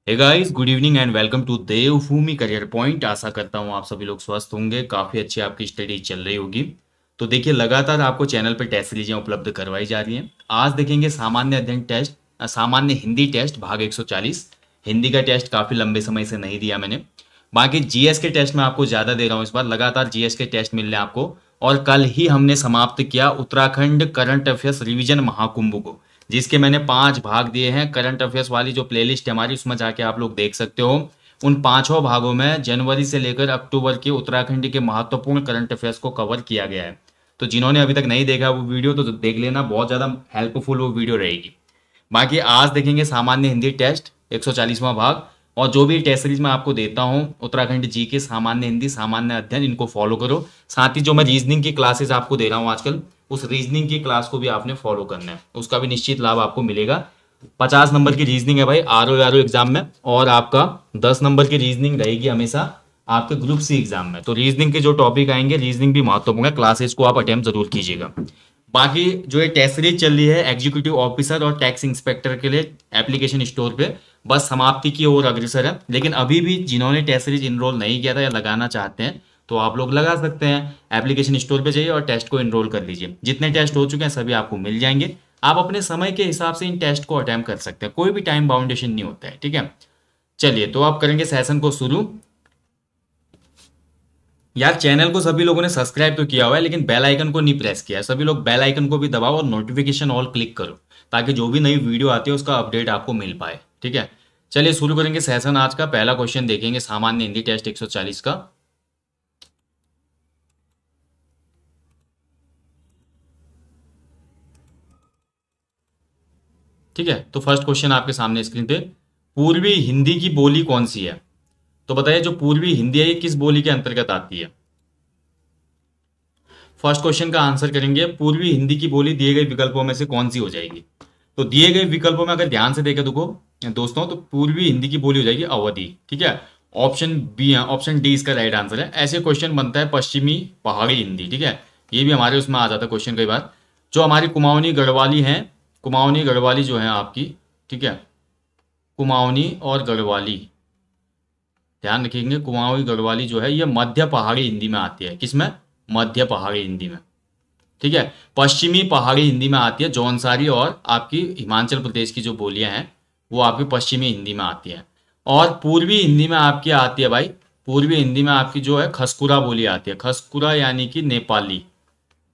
Hey guys, good evening and welcome to Devbhoomi career point. आशा करता हूँ आप सभी लोग स्वस्थ होंगे, काफ़ी अच्छी आपकी स्टडी चल रही होगी। तो देखिए, लगातार आपको चैनल पर टेस्ट सीरीजें उपलब्ध करवाई जा रही हैं। आज देखेंगे सामान्य अध्ययन टेस्ट, सामान्य हिंदी टेस्ट भाग 140। हिंदी का टेस्ट काफ़ी लंबे समय से नहीं दिया मैंने। बाकी जीएस के टेस्ट में आपको ज़्यादा दे रहा हूँ इस बार, लगातार जीएस के टेस्ट मिल रहे हैं आपको। और कल ही हमने समाप्त किया Uttarakhand current affairs revision Mahakumbh को, जिसके मैंने 5 भाग दिए हैं। करंट अफेयर्स वाली जो प्लेलिस्ट है हमारी, उसमें जाके आप लोग देख सकते हो। उन पांचों भागों में जनवरी से लेकर अक्टूबर के उत्तराखंड के महत्वपूर्ण करंट अफेयर्स को कवर किया गया है। तो जिन्होंने अभी तक नहीं देखा वो वीडियो, तो देख लेना, बहुत ज़्यादा हेल्पफुल वो वीडियो रहेगी। बाकी आज देखेंगे सामान्य हिंदी टेस्ट 140वां भाग। और जो भी टेस्ट सीरीज मैं आपको देता हूँ, उत्तराखंड जी के सामान्य हिंदी, सामान्य अध्ययन, इनको फॉलो करो। साथ ही जो मैं रीजनिंग की क्लासेस आपको दे रहा हूँ आजकल, उस रीजनिंग की क्लास को भी आपने फॉलो करना है, उसका भी निश्चित लाभ आपको मिलेगा। 50 नंबर की रीजनिंग है भाई आरओ एग्जाम में, और आपका 10 नंबर की रीजनिंग रहेगी हमेशा आपके ग्रुप सी एग्जाम में। तो रीजनिंग के जो टॉपिक आएंगे, रीजनिंग भी महत्वपूर्ण है, क्लासेस को आप अटेम्प्ट जरूर कीजिएगा। बाकी जो ये टेस्ट सीरीज चल रही है एग्जीक्यूटिव ऑफिसर और टैक्स इंस्पेक्टर के लिए एप्लीकेशन स्टोर पे, बस समाप्ति की ओर अग्रसर है। लेकिन अभी भी जिन्होंने टेस्ट सीरीज इनरोल नहीं किया था या लगाना चाहते हैं, तो आप लोग लगा सकते हैं। एप्लीकेशन स्टोर पे जाइए और टेस्ट को इनरोल कर लीजिए। जितने टेस्ट हो चुके हैं सभी आपको मिल जाएंगे। आप अपने समय के हिसाब से इन टेस्ट को अटेम्प्ट कर सकते हैं, कोई भी टाइम बाउंडेशन नहीं होता है, ठीक है। चलिए, तो आप करेंगे सेशन को शुरू। यार, चैनल को सभी लोगों ने सब्सक्राइब तो किया हुआ है, लेकिन बेल आइकन को नहीं प्रेस किया है। सभी लोग बेल आइकन को भी दबाओ और नोटिफिकेशन ऑल क्लिक करो, ताकि जो भी नई वीडियो आती है उसका अपडेट आपको मिल पाए, ठीक है। चलिए शुरू करेंगे सेशन। आज का पहला क्वेश्चन देखेंगे सामान्य हिंदी टेस्ट 140 का। ठीक है, तो फर्स्ट क्वेश्चन आपके सामने स्क्रीन पे, पूर्वी हिंदी की बोली कौन सी है? तो बताइए, जो पूर्वी हिंदी है ये किस बोली के अंतर्गत आती है? फर्स्ट क्वेश्चन का आंसर करेंगे, पूर्वी हिंदी की बोली दिए गए विकल्पों में से कौन सी हो जाएगी? तो दिए गए विकल्पों में अगर ध्यान से देखें देखो दोस्तों, तो पूर्वी हिंदी की बोली हो जाएगी अवधी, ठीक है। ऑप्शन बी, ऑप्शन डी इसका राइट आंसर है। ऐसे क्वेश्चन बनता है पश्चिमी पहाड़ी हिंदी, ठीक है। ये भी हमारे उसमें आ जाता है क्वेश्चन कई बार। जो हमारी कुमाऊनी गढ़वाली है, कुमाऊनी गढ़वाली जो है आपकी, ठीक है, कुमाऊनी और गढ़वाली, ध्यान रखेंगे, कुमाऊनी गढ़वाली जो है ये मध्य पहाड़ी हिंदी में आती है। किसमें? मध्य पहाड़ी हिंदी में, ठीक है। पश्चिमी पहाड़ी हिंदी में आती है जौनसारी, और आपकी हिमाचल प्रदेश की जो बोलियां हैं वो आपकी पश्चिमी हिंदी में आती हैं। और पूर्वी हिंदी में आपकी आती है भाई, पूर्वी हिंदी में आपकी जो है खसकुरा बोली आती है। खसकुरा यानी कि नेपाली,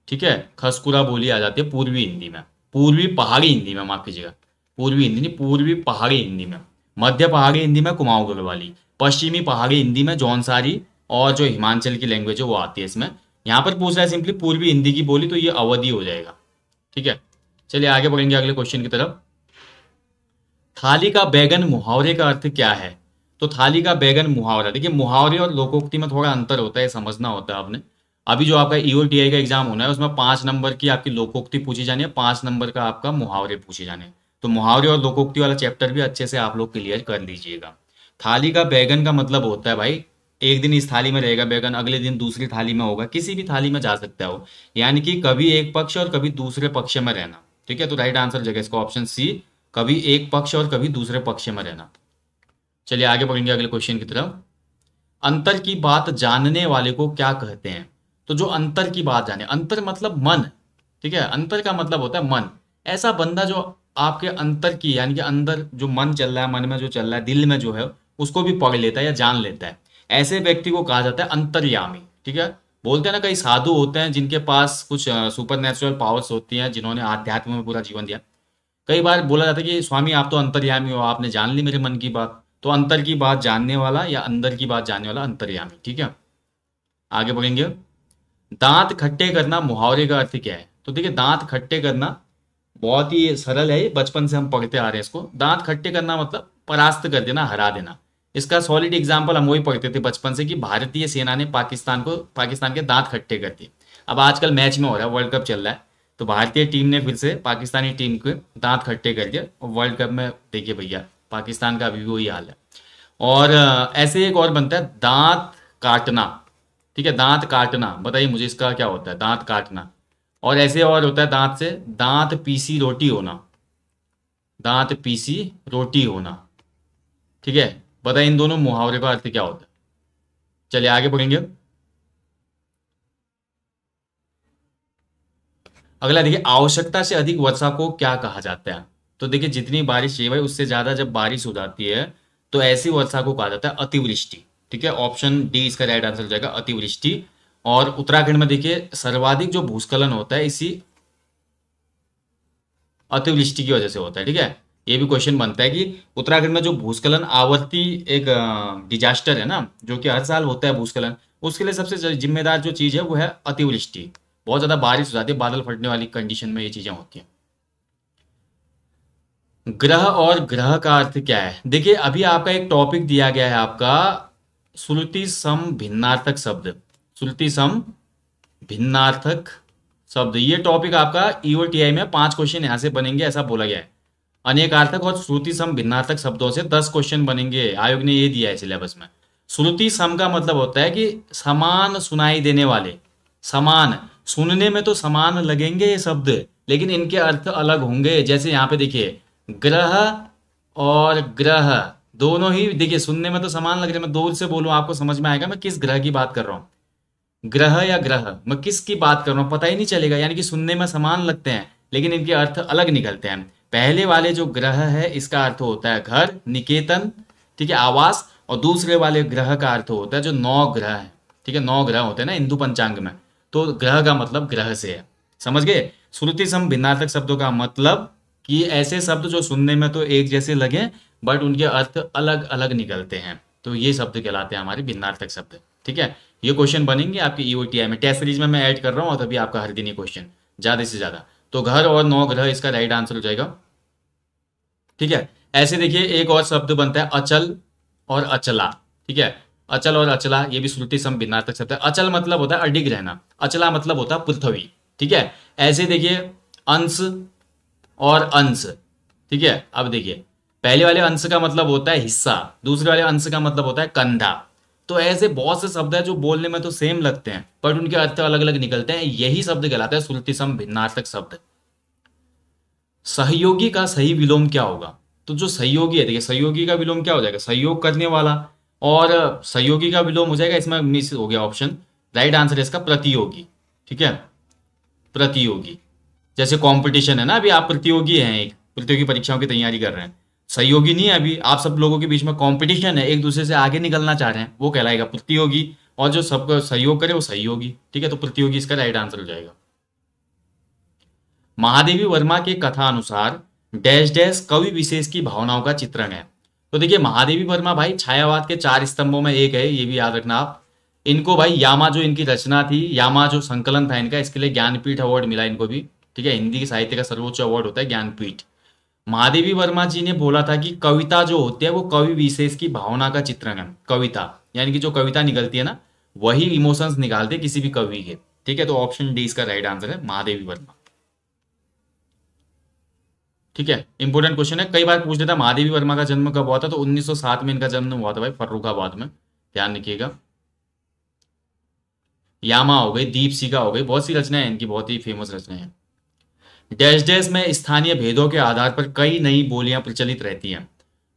ठीक है, खसकुरा बोली आ जाती है पूर्वी हिंदी में। पूर्वी पहाड़ी हिंदी में, माफ कीजिएगा, पूर्वी हिंदी नहीं, पूर्वी पहाड़ी हिंदी में। मध्य पहाड़ी हिंदी में कुमाऊं गढ़वाली, पश्चिमी पहाड़ी हिंदी में जौनसारी, और जो हिमाचल की लैंग्वेज है वो आती है इसमें। यहाँ पर पूछ रहा है सिंपली पूर्वी हिंदी की बोली, तो ये अवधि हो जाएगा, ठीक है। चलिए आगे बढ़ेंगे अगले क्वेश्चन की तरफ। थाली का बैगन मुहावरे का अर्थ क्या है? तो थाली का बैगन मुहावरा, देखिए मुहावरे और लोकोक्ति में थोड़ा अंतर होता है, समझना होता है आपने। अभी जो आपका ईओटीआई का एग्जाम होना है उसमें 5 नंबर की आपकी लोकोक्ति पूछी जानी है, 5 नंबर का आपका मुहावरे पूछे जाने हैं। तो मुहावरे और लोकोक्ति वाला चैप्टर भी अच्छे से आप लोग क्लियर कर लीजिएगा। थाली का बैगन का मतलब होता है भाई, एक दिन इस थाली में रहेगा बैगन, अगले दिन दूसरी थाली में होगा, किसी भी थाली में जा सकता है वो, यानी कि कभी एक पक्ष और कभी दूसरे पक्ष में रहना, ठीक है। तो राइट आंसर जगह इसका ऑप्शन सी, कभी एक पक्ष और कभी दूसरे पक्ष में रहना। चलिए आगे बढ़ेंगे अगले क्वेश्चन की तरफ। अंतर की बात जानने वाले को क्या कहते हैं? तो जो अंतर की बात जाने, अंतर मतलब मन, ठीक है, अंतर का मतलब होता है मन। ऐसा बंदा जो आपके अंतर की, यानी कि अंदर जो मन चल रहा है, मन में जो चल रहा है, दिल में जो है, उसको भी पढ़ लेता है या जान लेता है, ऐसे व्यक्ति को कहा जाता है अंतर्यामी, ठीक है। बोलते हैं ना, कई साधु होते हैं जिनके पास कुछ सुपर नेचुरल पावर्स होती हैं, जिन्होंने आध्यात्म में पूरा जीवन दिया। कई बार बोला जाता है कि स्वामी आप तो अंतर्यामी हो, आपने जान ली मेरे मन की बात। तो अंतर की बात जानने वाला या अंदर की बात जानने वाला अंतर्यामी, ठीक है। आगे बढ़ेंगे। दांत खट्टे करना मुहावरे का अर्थ क्या है? तो देखिए, दांत खट्टे करना बहुत ही सरल है, ये बचपन से हम पढ़ते आ रहे हैं इसको। दांत खट्टे करना मतलब परास्त कर देना, हरा देना। इसका सॉलिड एग्जाम्पल हम वही पढ़ते थे बचपन से, कि भारतीय सेना ने पाकिस्तान के दांत खट्टे कर दिए। अब आजकल मैच में हो रहा है, वर्ल्ड कप चल रहा है, तो भारतीय टीम ने फिर से पाकिस्तानी टीम के दांत खट्टे कर दिए, और वर्ल्ड कप में देखिए भैया पाकिस्तान का अभी भी वही हाल है। और ऐसे एक और बनता है दांत काटना, ठीक है, दांत काटना। बताइए मुझे इसका क्या होता है, दांत काटना। और ऐसे और होता है दांत से, दांत पीसी रोटी होना, दांत पीसी रोटी होना, ठीक है, बताइए इन दोनों मुहावरे का अर्थ क्या होता है। चलिए आगे बढ़ेंगे। अगला देखिए, आवश्यकता से अधिक वर्षा को क्या कहा जाता है। तो देखिए, जितनी बारिश चाहिए भाई उससे ज्यादा जब बारिश हो जाती है तो ऐसी वर्षा को कहा जाता है अतिवृष्टि। ठीक है, ऑप्शन डी इसका राइट आंसर हो जाएगा, अतिवृष्टि। और उत्तराखंड में देखिए सर्वाधिक जो भूस्खलन होता है इसी अतिवृष्टि की वजह से होता है। ठीक है, ये भी क्वेश्चन बनता है कि उत्तराखंड में जो भूस्खलन आवर्ती एक डिजास्टर है ना, जो कि हर साल होता है भूस्खलन, उसके लिए सबसे जिम्मेदार जो चीज है वो है अतिवृष्टि। बहुत ज्यादा बारिश हो जाती है, बादल फटने वाली कंडीशन में ये चीजें होती हैं। ग्रह और ग्रह का अर्थ क्या है। देखिए अभी आपका एक टॉपिक दिया गया है आपका श्रुति सम भिन्नार्थक शब्द, श्रुति सम भिन्नार्थक शब्द। ये टॉपिक आपका ईओटीआई में 5 क्वेश्चन यहां से बनेंगे ऐसा बोला गया है। अनेकार्थक और श्रुति सम भिन्नार्थक शब्दों से 10 क्वेश्चन बनेंगे, आयोग ने ये दिया है सिलेबस में। श्रुति सम का मतलब होता है कि समान सुनाई देने वाले, समान सुनने में तो समान लगेंगे ये शब्द लेकिन इनके अर्थ अलग होंगे। जैसे यहाँ पे देखिए ग्रह और ग्रह दोनों ही देखिए सुनने में तो समान लग रहे हैं, मैं दूर से बोलूं आपको समझ में आएगा मैं किस ग्रह की बात कर रहा हूँ, ग्रह या ग्रह मैं किसकी बात कर रहा हूँ पता ही नहीं चलेगा। यानी कि सुनने में समान लगते हैं लेकिन इनके अर्थ अलग निकलते हैं। पहले वाले जो ग्रह है इसका अर्थ होता है घर, निकेतन, ठीक है, आवास। और दूसरे वाले ग्रह का अर्थ होता है जो 9 ग्रह है। ठीक है, 9 ग्रह होते हैं ना हिंदू पंचांग में, तो ग्रह का मतलब ग्रह से है। समझ गए। श्रुति सम भिन्नार्थक शब्दों का मतलब कि ऐसे शब्द जो सुनने में तो एक जैसे लगे बट उनके अर्थ अलग अलग निकलते हैं, तो ये शब्द कहलाते हैं हमारे भिन्नार्थक शब्द। ठीक है, ये क्वेश्चन बनेंगे आपके ईओटीआई में, टेस्ट सीरीज में मैं ऐड कर रहा हूँ और तभी आपका हर दिन ये क्वेश्चन ज्यादा से ज्यादा। तो घर और 9 ग्रह इसका राइट आंसर हो जाएगा। ठीक है, ऐसे देखिए एक और शब्द बनता है अचल और अचला। ठीक है, अचल और अचला ये भी श्रुति सम भिन्नार्थक शब्द है। अचल मतलब होता है अडिग रहना, अचला मतलब होता है पृथ्वी। ठीक है, ऐसे देखिए अंश और अंश। ठीक है, अब देखिए पहले वाले अंश का मतलब होता है हिस्सा, दूसरे वाले अंश का मतलब होता है कंधा। तो ऐसे बहुत से शब्द है जो बोलने में तो सेम लगते हैं पर उनके अर्थ अलग अलग निकलते हैं, यही शब्द कहलाता है श्रुति सम भिन्नार्थक शब्द। सहयोगी का सही विलोम क्या होगा। तो जो सहयोगी है देखिए सहयोगी का विलोम क्या हो जाएगा, सहयोग करने वाला, और सहयोगी का विलोम हो जाएगा, इसमें मिस हो गया ऑप्शन, राइट आंसर है इसका प्रतियोगी। ठीक है, प्रतियोगी। जैसे कंपटीशन है ना, अभी आप प्रतियोगी हैं, एक प्रतियोगी परीक्षाओं की तैयारी कर रहे हैं, सहयोगी नहीं है, अभी आप सब लोगों के बीच में कंपटीशन है, एक दूसरे से आगे निकलना चाह रहे हैं, वो कहलाएगा प्रतियोगी। और जो सबका सहयोग करे वो सहयोगी। ठीक है, तो प्रतियोगी इसका राइट आंसर हो जाएगा। महादेवी वर्मा के कथा अनुसार डैश डैश कवि विशेष की भावनाओं का चित्रण है। तो देखिए महादेवी वर्मा भाई छायावाद के 4 स्तंभों में एक है, ये भी याद रखना आप। इनको भाई यामा जो इनकी रचना थी, यामा जो संकलन था इनका, इसके लिए ज्ञानपीठ अवार्ड मिला इनको भी। ठीक है, हिंदी के साहित्य का सर्वोच्च अवार्ड होता है ज्ञानपीठ। महादेवी वर्मा जी ने बोला था कि कविता जो होती है वो कवि विशेष की भावना का चित्रण है। कविता यानी कि जो कविता निकलती है ना वही इमोशंस निकालते किसी भी कवि के। ठीक है, तो ऑप्शन डी इसका राइट आंसर है, महादेवी वर्मा। ठीक है, इंपोर्टेंट क्वेश्चन है, कई बार पूछ देता महादेवी वर्मा का जन्म कब हुआ था। तो 1907 में इनका जन्म हुआ था भाई, फर्रुखाबाद में, ध्यान रखिएगा। यामा हो गई, दीपशिखा हो गई, बहुत सी रचनाएं इनकी, बहुत ही फेमस रचनाएं हैं। डैश डैश में स्थानीय भेदों के आधार पर कई नई बोलियां प्रचलित रहती हैं।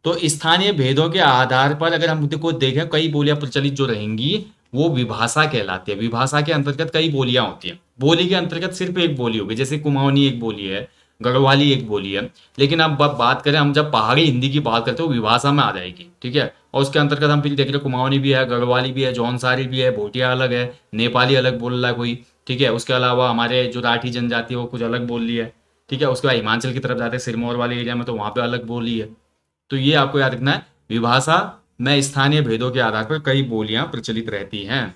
तो स्थानीय भेदों के आधार पर अगर हम को देखें कई बोलियां प्रचलित जो रहेंगी वो विभाषा कहलाती है। विभाषा के अंतर्गत कई बोलियां होती हैं। बोली के अंतर्गत सिर्फ एक बोली होगी, जैसे कुमाऊनी एक बोली है, गढ़वाली एक बोली है। लेकिन अब बात करें हम जब पहाड़ी हिंदी की बात करते हैं वो विभाषा में आ जाएगी। ठीक है, और उसके अंतर्गत हम फिर देख रहे कुमाऊनी भी है, गढ़वाली भी है, जौनसारी भी है, भोटिया अलग है, नेपाली अलग बोल रहा है कोई। ठीक है, उसके अलावा हमारे जो राठी जनजाति है वो कुछ अलग बोल रही है। ठीक है, उसके बाद हिमाचल की तरफ जाते हैं सिरमौर वाले एरिया में तो वहां पे अलग बोली है। तो ये आपको याद रखना है, विभाषा में स्थानीय भेदों के आधार पर कई बोलियां प्रचलित रहती हैं।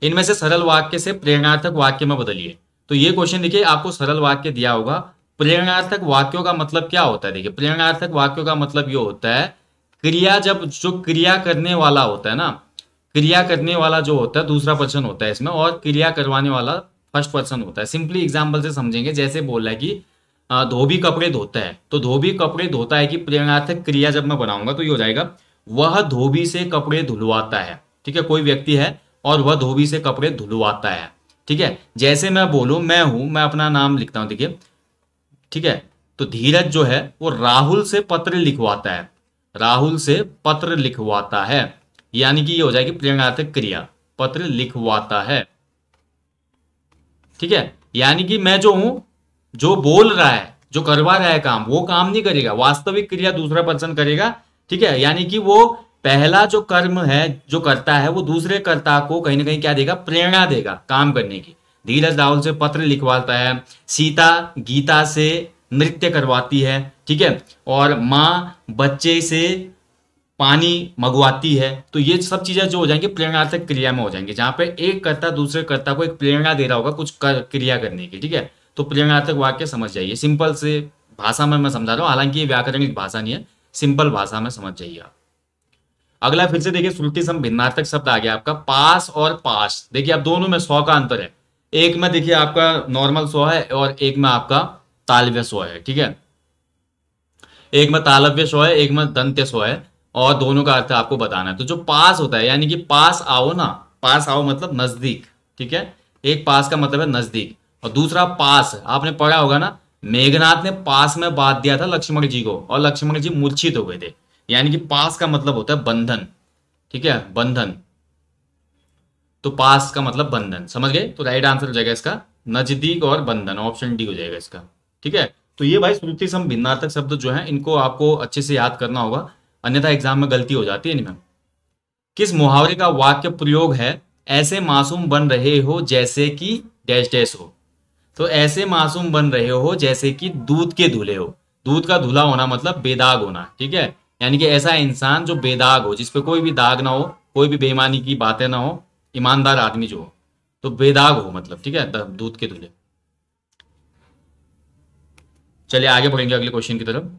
इनमें से सरल वाक्य से प्रेरणार्थक वाक्य में बदलिए। तो ये क्वेश्चन देखिए आपको सरल वाक्य दिया होगा। प्रेरणार्थक वाक्यों का मतलब क्या होता है। देखिए प्रेरणार्थक वाक्यों का मतलब ये होता है क्रिया, जब जो क्रिया करने वाला होता है ना, क्रिया करने वाला जो होता है दूसरा पर्सन होता है इसमें, और क्रिया करवाने वाला फर्स्ट पर्सन होता है। सिंपली एग्जाम्पल से समझेंगे, जैसे बोल रहा है कि धोबी कपड़े धोता है, तो धोबी कपड़े धोता है की प्रेरणार्थक क्रिया जब मैं बनाऊंगा तो ये हो जाएगा वह धोबी से कपड़े धुलवाता है। ठीक है, कोई व्यक्ति है और वह धोबी से कपड़े धुलवाता है। ठीक है, जैसे मैं बोलूं मैं हूं, मैं अपना नाम लिखता हूं, देखिए ठीक है, तो धीरज जो है वो राहुल से पत्र लिखवाता है, राहुल से पत्र लिखवाता है, यानी कि ये हो जाएगी प्रेरणार्थक क्रिया, पत्र लिखवाता है। ठीक है, यानी कि मैं जो हूं, जो बोल रहा है, जो करवा रहा है काम, वो काम नहीं करेगा, वास्तविक क्रिया दूसरा पर्सन करेगा। ठीक है, यानी कि वो पहला जो कर्म है जो करता है वो दूसरे कर्ता को कहीं ना कहीं क्या देगा, प्रेरणा देगा काम करने की। धीरज राहुल से पत्र लिखवाता है, सीता गीता से नृत्य करवाती है। ठीक है, और माँ बच्चे से पानी मंगवाती है। तो ये सब चीजें जो हो जाएंगी प्रेरणार्थक क्रिया में हो जाएंगी, जहां पे एक कर्ता दूसरे कर्ता को एक प्रेरणा दे रहा होगा कुछ क्रिया करने की। ठीक है, तो प्रेरणार्थक वाक्य समझ जाइए, सिंपल से भाषा में मैं समझा रहा हूँ, हालांकि ये व्याकरणिक भाषा नहीं है, सिंपल भाषा में समझ जाइए आप। अगला फिर से देखिए श्रुति सम भिन्नार्थक शब्द आ गया आपका पास और पास। देखिए अब दोनों में 100 का अंतर है, एक में देखिए आपका नॉर्मल 100 है और एक में आपका तालव्य 100 है। ठीक है, एक में तालव्य 100 है, एक में दंत्य 100 है, और दोनों का अर्थ आपको बताना है। तो जो पास होता है यानी कि पास आओ ना, पास आओ मतलब नजदीक। ठीक है, एक पास का मतलब है नजदीक, और दूसरा पास आपने पढ़ा होगा ना, मेघनाथ ने पास में बांध दिया था लक्ष्मण जी को और लक्ष्मण जी मूर्छित हो गए थे, यानी कि पास का मतलब होता है बंधन। ठीक है, बंधन, तो पास का मतलब बंधन, समझ गए। तो राइट आंसर हो जाएगा इसका नजदीक और बंधन, ऑप्शन डी हो जाएगा इसका। ठीक है, तो ये भाई श्रुति सम भिन्नार्थक शब्द जो है इनको आपको अच्छे से याद करना होगा, अन्यथा एग्जाम में गलती हो जाती है इनमें। किस मुहावरे का वाक्य प्रयोग है, ऐसे मासूम बन रहे हो जैसे कि डैश डैश हो। तो ऐसे मासूम बन रहे हो जैसे कि दूध के धुले हो। दूध का धुला होना मतलब बेदाग होना। ठीक है, यानी कि ऐसा इंसान जो बेदाग हो, जिसपे कोई भी दाग ना हो, कोई भी बेईमानी की बातें ना हो, ईमानदार आदमी जो हो, तो बेदाग हो मतलब। ठीक है, दूध के धुले। चलिए आगे बढ़ेंगे अगले क्वेश्चन की तरफ।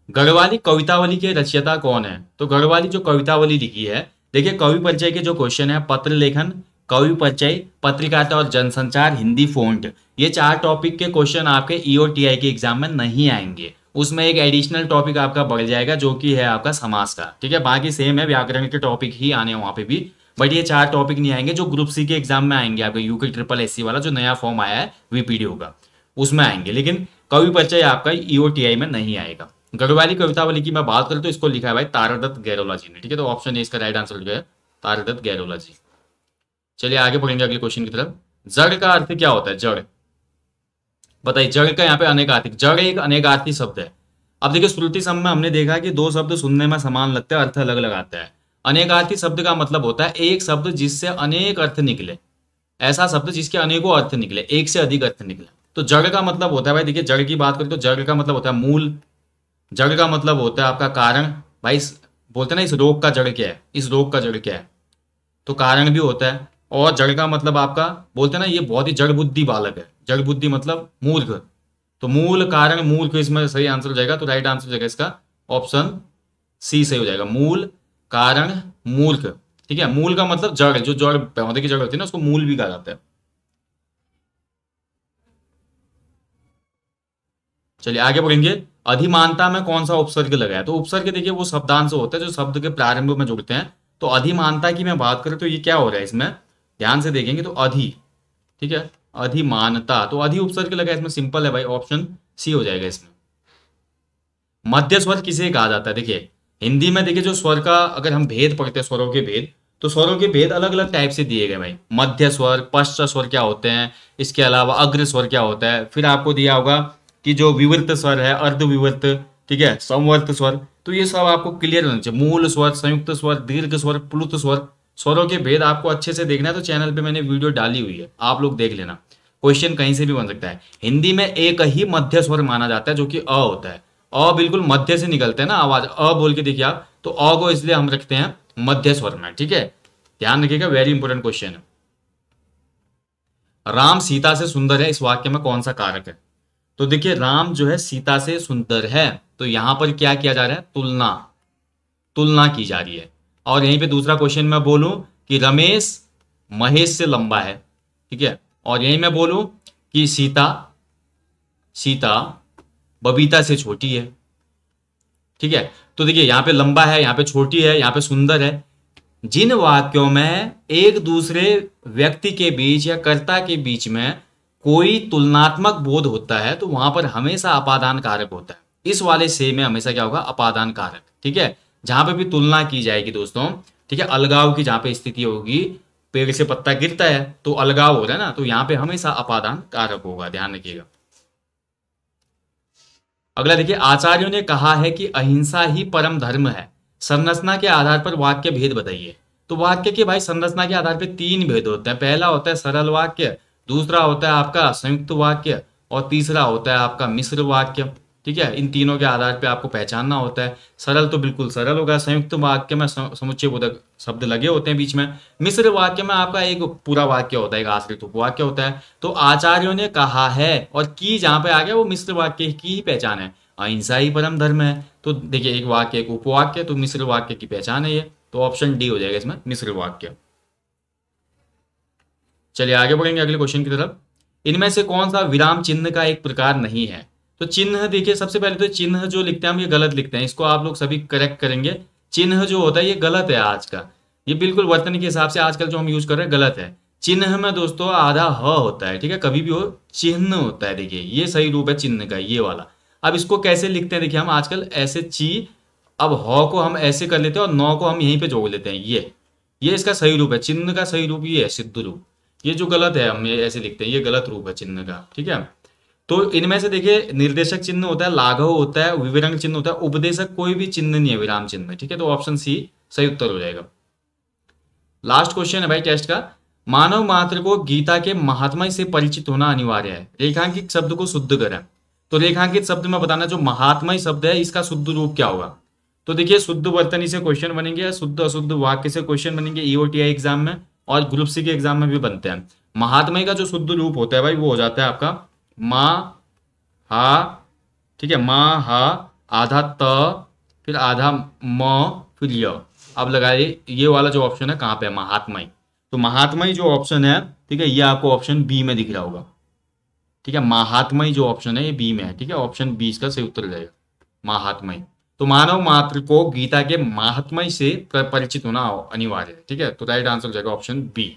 गढ़वाली कवितावली के रचयिता कौन है। तो गढ़वाली जो कवितावली लिखी है, देखिए कवि परिचय के जो क्वेश्चन है, पत्र लेखन, कवि परिचय, पत्रकारिता और जनसंचार, हिंदी फोंट, ये 4 टॉपिक के क्वेश्चन आपके ईओटीआई के एग्जाम में नहीं आएंगे। उसमें एक एडिशनल टॉपिक आपका बढ़ जाएगा जो कि है आपका समास का। ठीक है, बाकी सेम है, व्याकरण के टॉपिक ही आने वहां पे भी, बट ये 4 टॉपिक नहीं आएंगे जो ग्रुप सी के एग्जाम में आएंगे आपके यूके ट्रिपल एससी वाला जो नया फॉर्म आया है वीपीडीओ का, उसमें आएंगे। लेकिन कवि परिचय आपका ईओटीआई में नहीं आएगा। गढ़वाली कवितावली की मैं बात करूं तो इसको लिखा है भाई तारादत्त गैरोला जी ने। ठीक है, तो ऑप्शन ए इसका राइट आंसर हो गया तारादत्त गैरोला जी। चलिए आगे बढ़ेंगे अगले क्वेश्चन की तरफ। जड़ का अर्थ क्या होता है, जड़ बताइए। जड़ का यहाँ पे अनेकार्थिक, जड़ एक अनेकार्थी शब्द है। अब देखिए श्रुति सम में हमने देखा कि 2 शब्द सुनने में समान लगते हैं, अर्थ अलग अलग आता है। अनेकार्थी शब्द का मतलब होता है एक शब्द जिससे अनेक अर्थ निकले, ऐसा शब्द जिसके अनेकों अर्थ निकले, एक से अधिक अर्थ निकले। तो जड़ का मतलब होता है भाई, देखिए जड़ की बात करें तो जड़ का मतलब होता है मूल, जड़ का मतलब होता है आपका कारण। भाई बोलते हैं ना इस रोग का जड़ क्या है, इस रोग का जड़ क्या है, तो कारण भी होता है। और जड़ का मतलब आपका बोलते हैं ना ये बहुत ही जड़ बुद्धि बालक है, जड़ बुद्धि मतलब मूर्ख, तो मूल कारण मूर्ख इसमें सही आंसर हो जाएगा। तो राइट आंसर हो जाएगा इसका ऑप्शन सी सही हो जाएगा, मूल कारण मूर्ख। ठीक है, मूल का मतलब जड़, जो जड़ पौधे की जड़ होती है ना उसको मूल भी कहा जाता है। चलिए आगे बढ़ेंगे। अधिमानता में कौन सा उपसर्ग लगा है। तो उपसर्ग देखिए वो शब्दांश होते हैं जो शब्द के प्रारंभ में जुड़ते हैं। तो अधिमानता की मैं बात करूं तो ये क्या हो रहा है, इसमें ध्यान से देखेंगे तो अधि, ठीक है, अधिमानता, तो अधि उपसर्ग लगा है इसमें, सिंपल है भाई, ऑप्शन सी हो जाएगा इसमें। मध्य स्वर किसे कहा जाता है। देखिए हिंदी में देखिए जो स्वर का अगर हम भेद पढ़ते हैं, स्वरों के भेद, तो स्वरों के भेद अलग अलग टाइप से दिए गए भाई। मध्य स्वर, पश्च स्वर क्या होते हैं, इसके अलावा अग्र स्वर क्या होता है, फिर आपको दिया होगा कि जो विवर्त स्वर है, अर्ध विवर्त, ठीक है, संवर्त स्वर, तो ये सब आपको क्लियर होना चाहिए। मूल स्वर, संयुक्त स्वर, दीर्घ स्वर, प्लुत स्वर, स्वरों के भेद आपको अच्छे से देखना है तो चैनल पे मैंने वीडियो डाली हुई है, आप लोग देख लेना। क्वेश्चन कहीं से भी बन सकता है। हिंदी में एक ही मध्य स्वर माना जाता है जो कि अ होता है। अ बिल्कुल मध्य से निकलते हैं ना आवाज, अ बोल के देखिए आप, तो अ को इसलिए हम रखते हैं मध्य स्वर में। ठीक है, ध्यान रखिएगा, वेरी इंपॉर्टेंट क्वेश्चन है। राम सीता से सुंदर है, इस वाक्य में कौन सा कारक है। तो देखिए राम जो है सीता से सुंदर है, तो यहां पर क्या किया जा रहा है, तुलना, तुलना की जा रही है। और यहीं पे दूसरा क्वेश्चन मैं बोलूं कि रमेश महेश से लंबा है, ठीक है, और यहीं मैं बोलूं कि सीता बबीता से छोटी है। ठीक है, तो देखिए यहां पे लंबा है, यहां पे छोटी है, यहां पे सुंदर है। जिन वाक्यों में एक दूसरे व्यक्ति के बीच या कर्ता के बीच में कोई तुलनात्मक बोध होता है तो वहां पर हमेशा अपादान कारक होता है। इस वाले से में हमेशा क्या होगा, अपादान कारक। ठीक है, जहां पे भी तुलना की जाएगी दोस्तों, ठीक है, अलगाव की जहां पे स्थिति होगी, पेड़ से पत्ता गिरता है तो अलगाव हो रहा है ना, तो यहाँ पे हमेशा अपादान कारक होगा, ध्यान रखिएगा। अगला देखिए, आचार्यों ने कहा है कि अहिंसा ही परम धर्म है, संरचना के आधार पर वाक्य भेद बताइए। तो वाक्य के भाई संरचना के आधार पर 3 भेद होते हैं। पहला होता है सरल वाक्य, दूसरा होता है आपका संयुक्त वाक्य, और तीसरा होता है आपका मिश्र वाक्य। ठीक है, इन तीनों के आधार पे आपको पहचानना होता है। सरल तो बिल्कुल सरल होगा, संयुक्त वाक्य में समुच्चय बोधक शब्द लगे होते हैं बीच में, मिश्र वाक्य में आपका एक पूरा वाक्य होता है, एक आश्रित उपवाक्य होता है। तो आचार्यों ने कहा है और की जहां पे आ गया वो मिश्र वाक्य की ही पहचान है। अहिंसा ही परम धर्म है, तो देखिए एक वाक्य एक उपवाक्य, तो मिश्र वाक्य की पहचान है ये, तो ऑप्शन डी हो जाएगा इसमें, मिश्र वाक्य। चलिए आगे बढ़ेंगे अगले क्वेश्चन की तरफ। इनमें से कौन सा विराम चिन्ह का एक प्रकार नहीं है? तो चिन्ह देखिए, सबसे पहले तो चिन्ह जो लिखते हैं हम ये गलत लिखते हैं, इसको आप लोग सभी करेक्ट करेंगे। चिन्ह जो होता है ये गलत है आज का, ये बिल्कुल वर्तन के हिसाब से आजकल जो हम यूज कर रहे हैं गलत है। चिन्ह में दोस्तों आधा ह होता है, ठीक है, कभी भी हो चिन्ह होता है। देखिए ये सही रूप है चिन्ह का, ये वाला। अब इसको कैसे लिखते हैं, देखिए हम आजकल ऐसे ची, अब ह को हम ऐसे कर लेते हैं और नौ को हम यहीं पे जोड़ लेते हैं, ये इसका सही रूप है। चिन्ह का सही रूप ये है सिद्ध रूप, ये जो गलत है हम ये ऐसे लिखते हैं, ये गलत रूप है चिन्ह का। ठीक है, तो इनमें से देखिए निर्देशक चिन्ह होता है, लाघव होता है, विवरण चिन्ह होता है, उपदेशक कोई भी चिन्ह नहीं है, विराम चिन्ह। ठीक है, तो ऑप्शन सी सही उत्तर हो जाएगा। लास्ट क्वेश्चन है भाई टेस्ट का, मानव मात्र को गीता के महात्म्य से परिचित होना अनिवार्य है, रेखांकित शब्द को शुद्ध करें। तो रेखांकित शब्द में बताना, जो महात्म्य शब्द है इसका शुद्ध रूप क्या होगा। तो देखिए शुद्ध वर्तनी से क्वेश्चन बनेंगे, शुद्ध अशुद्ध वाक्य से क्वेश्चन बनेंगे ईओटीआई एग्जाम में, और ग्रुप सी के एग्जाम में भी बनते हैं। महात्म्य का जो शुद्ध रूप होता है भाई वो हो जाता है आपका मा हा, ठीक है, मा हा आधा त फिर आधा म फिर य। अब लगाइए ये वाला जो ऑप्शन है कहाँ पे है, महात्म्य। तो महात्म्य जो ऑप्शन है, ठीक है, ये आपको ऑप्शन बी में दिख रहा होगा। ठीक है, महात्म्य जो ऑप्शन है ये बी में है। ठीक है, ऑप्शन बी इसका सही उत्तर हो जाएगा, महात्म्य। तो मानव मात्र को गीता के महात्म्य से परिचित होना अनिवार्य है। ठीक है, तो राइट आंसर हो जाएगा ऑप्शन बी।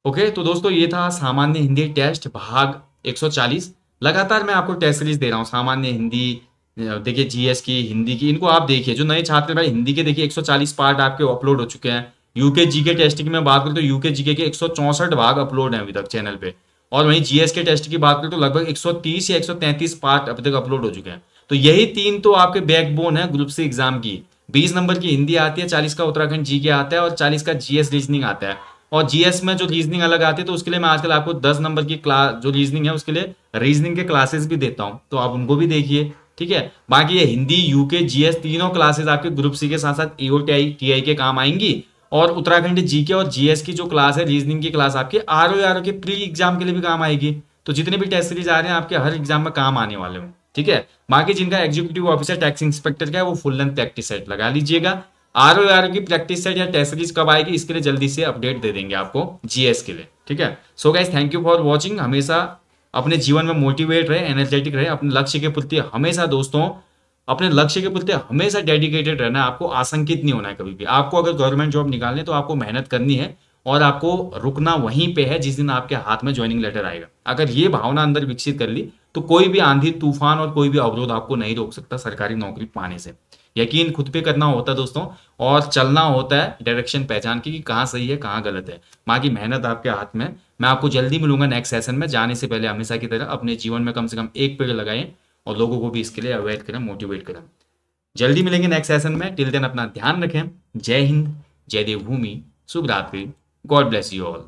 ओके, तो दोस्तों ये था सामान्य हिंदी टेस्ट भाग 140। लगातार मैं आपको टेस्ट सीरीज दे रहा हूँ, सामान्य हिंदी, देखिए जीएस की, हिंदी की, इनको आप देखिए। जो नए छात्र भाई हिंदी के देखिए 140 पार्ट आपके अपलोड हो चुके हैं। यूके जीके टेस्ट की मैं बात करूँ तो यूके जीके के 164 भाग अपलोड हैं अभी तक चैनल पे, और वहीं जीएस के टेस्ट की बात करूँ तो लगभग 130 या 133 पार्ट अभी तक अपलोड हो चुके हैं। तो यही 3 तो आपके बैकबोन है ग्रुप सी एग्जाम की। 20 नंबर की हिंदी आती है, 40 का उत्तराखंड जीके आता है, और 40 का जीएस रीजनिंग आता है। और जीएस में जो रीजनिंग अलग आती है, तो उसके लिए मैं आजकल आपको 10 नंबर की क्लास जो रीजनिंग है उसके लिए रीजनिंग के क्लासेस भी देता हूं, तो आप उनको भी देखिए। ठीक है, बाकी ये हिंदी, यूके, जीएस तीनों क्लासेस आपके ग्रुप सी के साथ साथ ईओटीआई टीआई के काम आएंगी, और उत्तराखंड जीके और जीएस की जो क्लास है रीजनिंग की क्लास आपके आरओ के प्री एग्जाम के लिए भी काम आएगी। तो जितने भी टेस्ट सीरीज आ रहे हैं आपके हर एग्जाम में काम आने वाले हैं। ठीक है, बाकी जिनका एग्जीक्यूटिव ऑफिसर टैक्स इंस्पेक्टर का है वो फुल लेंथ प्रैक्टिस सेट लगा लीजिएगा। आरओ की प्रैक्टिस सेट या टेस्ट सीरीज कब आएगी इसके लिए जल्दी से अपडेट दे देंगे आपको जीएस के लिए। ठीक है, so guys thank you for watching. हमेशा अपने जीवन में मोटिवेट रहे, एनर्जेटिक रहे, अपने लक्ष्य के प्रति हमेशा दोस्तों, अपने लक्ष्य के प्रति हमेशा डेडिकेटेड रहना है। आपको आशंकित नहीं होना है कभी भी। आपको अगर गवर्नमेंट जॉब निकालनी है तो आपको मेहनत करनी है, और आपको रुकना वहीं पे है जिस दिन आपके हाथ में ज्वाइनिंग लेटर आएगा। अगर ये भावना अंदर विकसित कर ली तो कोई भी आंधी तूफान और कोई भी अवरोध आपको नहीं रोक सकता सरकारी नौकरी पाने से। यकीन खुद पे करना होता है दोस्तों, और चलना होता है डायरेक्शन पहचान की कि कहाँ सही है कहाँ गलत है। बाकी मेहनत आपके हाथ में। मैं आपको जल्दी मिलूंगा नेक्स्ट सेशन में। जाने से पहले हमेशा की तरह अपने जीवन में कम से कम एक पेड़ लगाएं और लोगों को भी इसके लिए अवेयर करें, मोटिवेट करें। जल्दी मिलेंगे नेक्स्ट सेशन में। टिल देन अपना ध्यान रखें। जय हिंद, जय देवभूमि, शुभ रात्रि, गॉड ब्लेस यू ऑल।